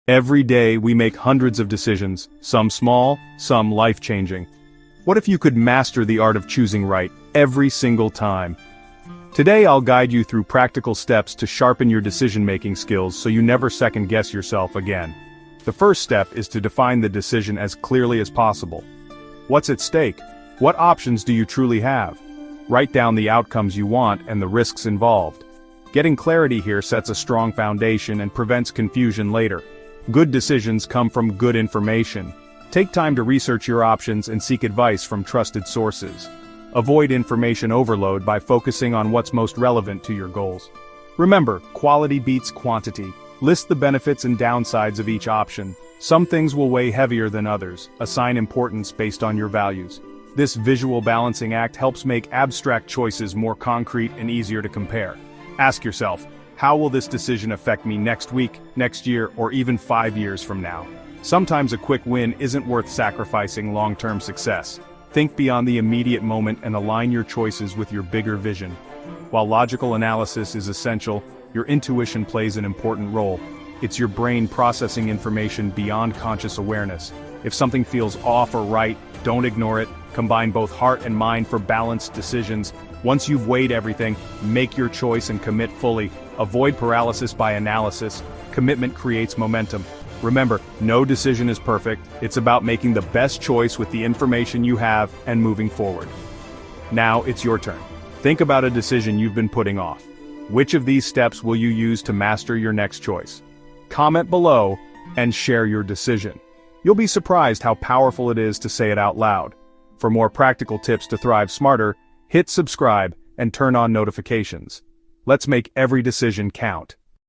Every day we make hundreds of decisions, some small, some life-changing. What if you could master the art of choosing right every single time? Today I'll guide you through practical steps to sharpen your decision-making skills so you never second-guess yourself again. The first step is to define the decision as clearly as possible. What's at stake? What options do you truly have? Write down the outcomes you want and the risks involved. Getting clarity here sets a strong foundation and prevents confusion later. Good decisions come from good information. Take time to research your options and seek advice from trusted sources. Avoid information overload by focusing on what's most relevant to your goals. Remember, quality beats quantity. List the benefits and downsides of each option. Some things will weigh heavier than others. Assign importance based on your values. This visual balancing act helps make abstract choices more concrete and easier to compare. Ask yourself, how will this decision affect me next week, next year, or even 5 years from now? Sometimes a quick win isn't worth sacrificing long-term success. Think beyond the immediate moment and align your choices with your bigger vision. While logical analysis is essential, your intuition plays an important role. It's your brain processing information beyond conscious awareness. If something feels off or right, don't ignore it. Combine both heart and mind for balanced decisions. Once you've weighed everything, make your choice and commit fully. Avoid paralysis by analysis. Commitment creates momentum. Remember, no decision is perfect. It's about making the best choice with the information you have and moving forward. Now it's your turn. Think about a decision you've been putting off. Which of these steps will you use to master your next choice? Comment below and share your decision. You'll be surprised how powerful it is to say it out loud. For more practical tips to thrive smarter, hit subscribe and turn on notifications. Let's make every decision count.